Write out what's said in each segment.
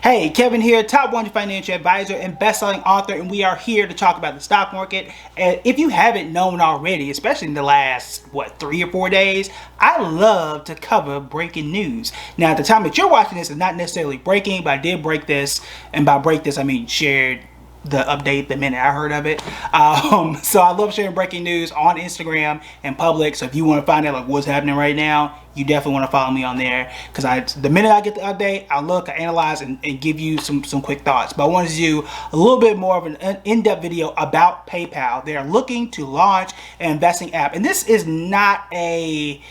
Hey, Kevin here, top 100 financial advisor and best-selling author, and we are here to talk about the stock market. And if you haven't known already, especially in the last, 3 or 4 days, I love to cover breaking news. Now, at the time that you're watching this, it's not necessarily breaking, but I did break this, and by break this, I mean shared the update the minute I heard of it. So I love sharing breaking news on Instagram and public. So if you want to find out like what's happening right now, you definitely want to follow me on there, because the minute I get the update, I look, I analyze, and give you some quick thoughts. But I wanted to do a little bit more of an in-depth video about PayPal. They're looking to launch an investing app, and this is not a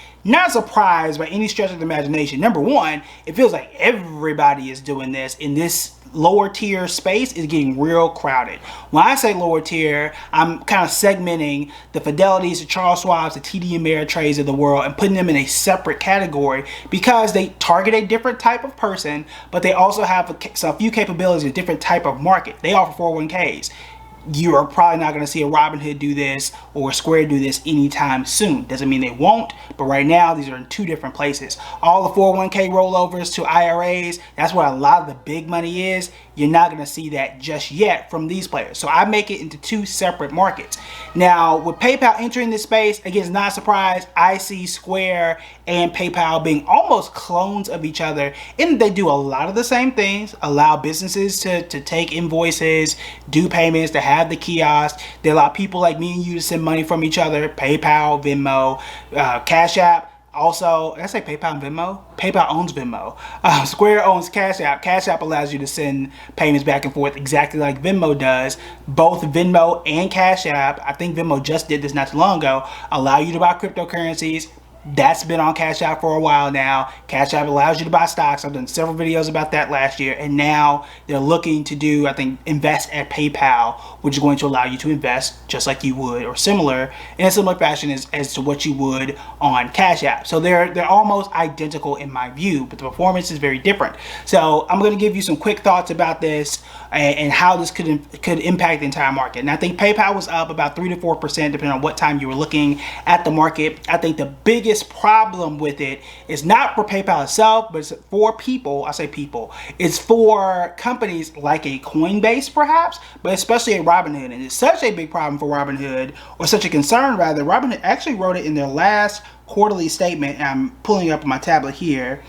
surprise by any stretch of the imagination. Number one, it feels like everybody is doing this in this lower tier space. Is getting real crowded. When I say lower tier, I'm kind of segmenting the Fidelities, the Charles Schwabs, the TD Ameritrades of the world and putting them in a separate category because they target a different type of person, but they also have a few capabilities, a different type of market. They offer 401ks. You are probably not going to see a Robinhood do this or a Square do this anytime soon. Doesn't mean they won't, but right now these are in two different places. All the 401k rollovers to IRAs, that's where a lot of the big money is. You're not going to see that just yet from these players. So I make it into two separate markets. Now, with PayPal entering this space, again, it's not a surprise. I see Square and PayPal being almost clones of each other, and they do a lot of the same things. Allow businesses to take invoices, do payments, to have the kiosk. They allow people like me and you to send money from each other. PayPal, Venmo, Cash App. Also, did I say PayPal and Venmo? PayPal owns Venmo. Square owns Cash App. Cash App allows you to send payments back and forth exactly like Venmo does. Both Venmo and Cash App, I think Venmo just did this not too long ago, allow you to buy cryptocurrencies. That's been on Cash App for a while now. Cash App allows you to buy stocks. I've done several videos about that last year, and now they're looking to do, I think, invest at PayPal, which is going to allow you to invest just like you would, or similar, in a similar fashion as to what you would on Cash App. So they're almost identical in my view, but the performance is very different. So I'm going to give you some quick thoughts about this and how this could impact the entire market. And I think PayPal was up about 3 to 4% depending on what time you were looking at the market. I think the biggest problem with it is not for PayPal itself, but it's for people. I say people. It's for companies like a Coinbase, perhaps, but especially a Robinhood. And it's such a big problem for Robinhood, or such a concern rather. Robinhood actually wrote it in their last quarterly statement. And I'm pulling up my tablet here,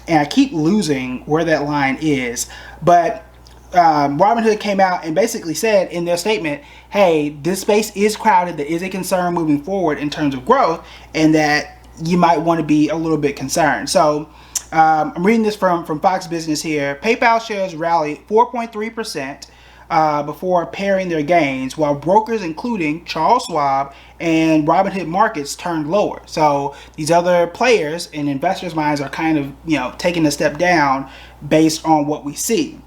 and I keep losing where that line is, but Robinhood came out and basically said in their statement, hey, this space is crowded. There is a concern moving forward in terms of growth, and that you might want to be a little bit concerned. So I'm reading this from Fox Business here. PayPal shares rallied 4.3% before paring their gains, while brokers including Charles Schwab and Robinhood Markets turned lower. So these other players in investors' minds are kind of, taking a step down based on what we see.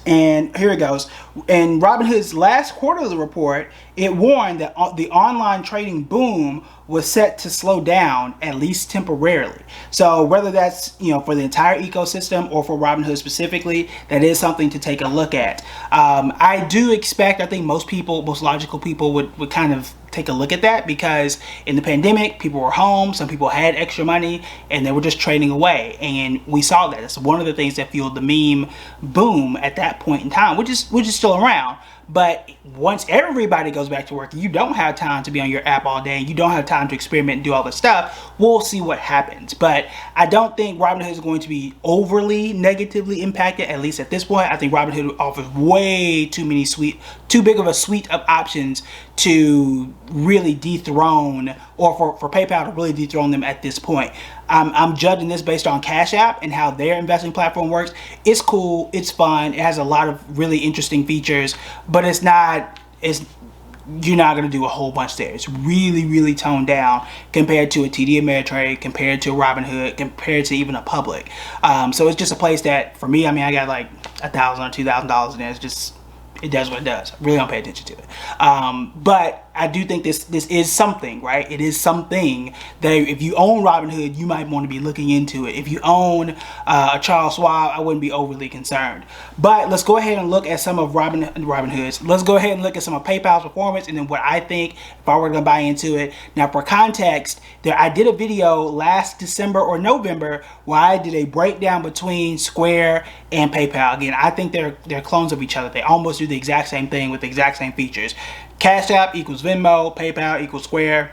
And here it goes. In Robinhood's last quarterly report, it warned that the online trading boom was set to slow down, at least temporarily. So whether that's for the entire ecosystem or for Robinhood specifically, that is something to take a look at. I do expect, I think most logical people would kind of take a look at that, because in the pandemic, people were home, some people had extra money, and they were just trading away, and we saw that. It's one of the things that fueled the meme boom at that point in time, which is still around. But once everybody goes back to work, you don't have time to be on your app all day, you don't have time to experiment and do all this stuff, we'll see what happens. But I don't think Robinhood is going to be overly negatively impacted, at least at this point. I think Robinhood offers way too big of a suite of options to really dethrone, or for PayPal to really dethrone them at this point. I'm judging this based on Cash App and how their investing platform works. It's cool, it's fun, it has a lot of really interesting features, but you're not going to do a whole bunch there. It's really, really toned down compared to a TD Ameritrade, compared to a Robinhood, compared to even a Public. So it's just a place that, for me, I got like $1,000 or $2,000 in there. It does what it does. I really don't pay attention to it. But I do think this is something, right? It is something that if you own Robinhood, you might want to be looking into it. If you own a Charles Schwab, I wouldn't be overly concerned. But let's go ahead and look at some of Robinhood's. Let's go ahead and look at some of PayPal's performance and then what I think if I were going to buy into it. Now, for context, I did a video last December or November where I did a breakdown between Square and PayPal. Again, I think they're clones of each other. They almost do the exact same thing with the exact same features. Cash App equals Venmo, PayPal equals Square.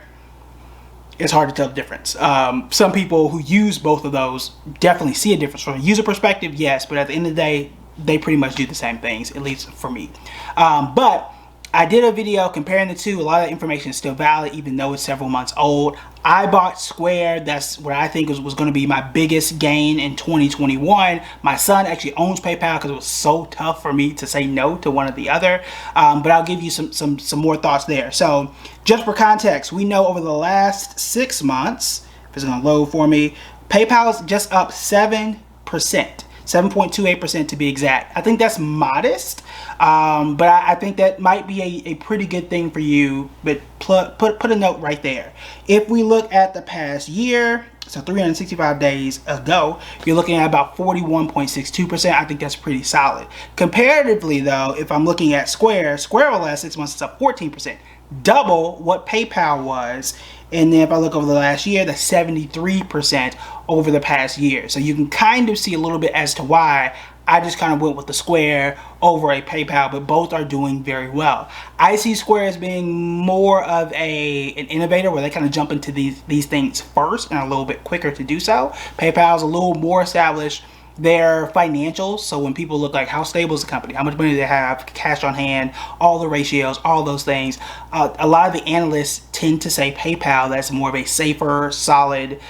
It's hard to tell the difference. Some people who use both of those definitely see a difference. From a user perspective, yes, but at the end of the day, they pretty much do the same things, at least for me. But I did a video comparing the two. A lot of the information is still valid, even though it's several months old. I bought Square. That's what I think was going to be my biggest gain in 2021. My son actually owns PayPal because it was so tough for me to say no to one or the other. But I'll give you some more thoughts there. So just for context, we know over the last 6 months, if it's going to load for me, PayPal's just up 7%. 7.28% to be exact. I think that's modest, but I think that might be a pretty good thing for you. But put a note right there. If we look at the past year, so 365 days ago, you're looking at about 41.62%. I think that's pretty solid. Comparatively though, if I'm looking at Square over the last 6 months is up 14%, double what PayPal was. And then if I look over the last year, that's 73% over the past year. So you can kind of see a little bit as to why I just kind of went with the Square over a PayPal, but both are doing very well. I see Square as being more of an innovator where they kind of jump into these things first and a little bit quicker to do so. PayPal is a little more established. Their financials, so when people look like how stable is the company, how much money they have, cash on hand, all the ratios, all those things, a lot of the analysts tend to say PayPal that's more of a safer, solid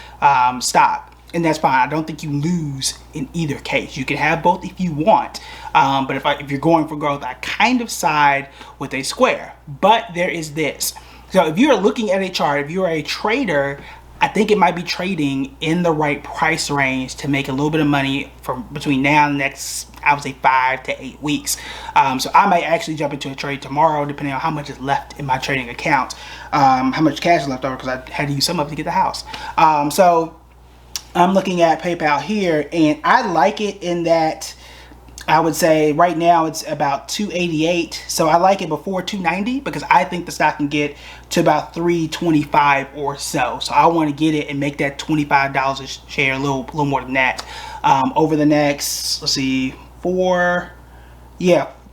stock, and that's fine. I don't think you lose in either case. You can have both if you want, but if you're going for growth, I kind of side with a Square. But there is this. So if you're looking at a chart, if you're a trader, I think it might be trading in the right price range to make a little bit of money from between now and the next, I would say 5 to 8 weeks. So I might actually jump into a trade tomorrow, depending on how much is left in my trading account, how much cash is left over, because I had to use some of it to get the house. So I'm looking at PayPal here, and I like it in that I would say right now it's about 288. So I like it before 290 because I think the stock can get to about 325 or so. So I want to get it and make that $25 a share, a little more than that. Over the next, let's see,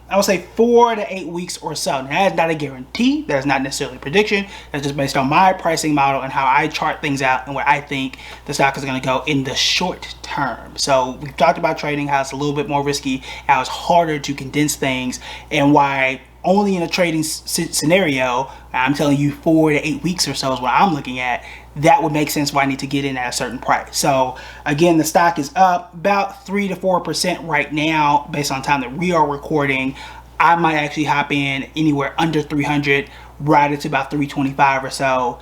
I would say 4 to 8 weeks or so. Now, that is not a guarantee. That is not necessarily a prediction. That's just based on my pricing model and how I chart things out and where I think the stock is going to go in the short term. So we've talked about trading, how it's a little bit more risky, how it's harder to condense things, and why only in a trading scenario, I'm telling you 4 to 8 weeks or so is what I'm looking at. That would make sense why I need to get in at a certain price. So again, the stock is up about 3 to 4% right now based on time that we are recording. I might actually hop in anywhere under 300, right at about 325 or so,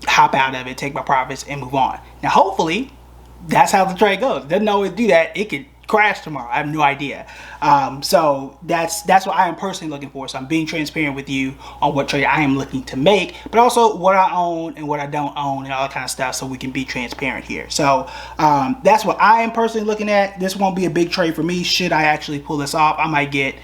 hop out of it, take my profits, and move on. Now, hopefully, that's how the trade goes. It doesn't always do that. It could crash tomorrow. I have no idea. So that's what I am personally looking for. So I'm being transparent with you on what trade I am looking to make, but also what I own and what I don't own and all that kind of stuff, so we can be transparent here. So that's what I am personally looking at. This won't be a big trade for me. Should I actually pull this off, I might get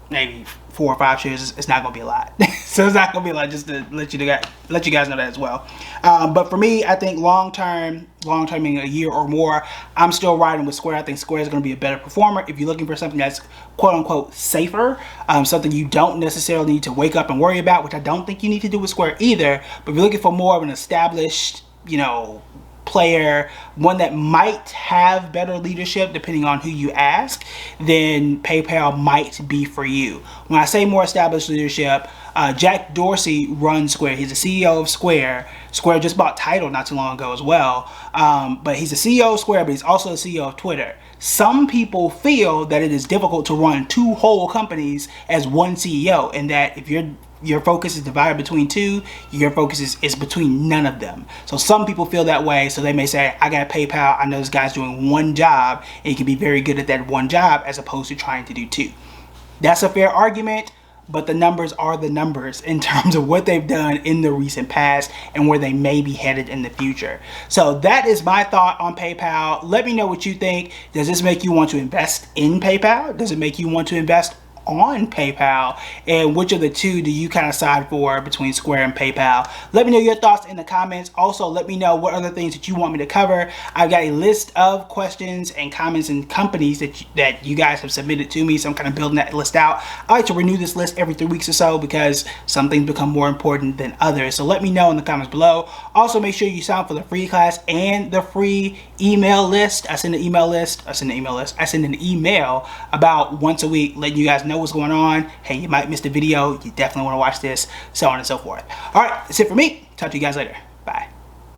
maybe 4 or 5 shares. It's not gonna be a lot. So it's not gonna be a lot, just to let you guys know that as well. But for me, I think long term meaning a year or more, I'm still riding with Square. I think Square is gonna be a better performer. If you're looking for something that's quote unquote safer, something you don't necessarily need to wake up and worry about, which I don't think you need to do with Square either, but if you're looking for more of an established, player, one that might have better leadership depending on who you ask, then PayPal might be for you. When I say more established leadership, Jack Dorsey runs Square. He's the CEO of Square. Square just bought Tidal not too long ago as well. But he's the CEO of Square, but he's also the CEO of Twitter. Some people feel that it is difficult to run 2 whole companies as one CEO, and that if your focus is divided between 2, your focus is between none of them. So some people feel that way, so they may say, I got PayPal, I know this guy's doing one job, and he can be very good at that one job as opposed to trying to do 2. That's a fair argument. but the numbers are the numbers in terms of what they've done in the recent past and where they may be headed in the future. So that is my thought on PayPal. Let me know what you think. Does this make you want to invest in PayPal? Does it make you want to invest on PayPal? And which of the two do you kind of side for between Square and PayPal? Let me know your thoughts in the comments. Also, let me know what other things that you want me to cover. I've got a list of questions and comments and companies that you guys have submitted to me, so I'm kind of building that list out. I like to renew this list every 3 weeks or so because some things become more important than others. So let me know in the comments below. Also, make sure you sign up for the free class and the free email list. I send an email about once a week, letting you guys know what's going on. Hey, you might miss the video, you definitely want to watch this, so on and so forth. All right, that's it for me. Talk to you guys later. Bye.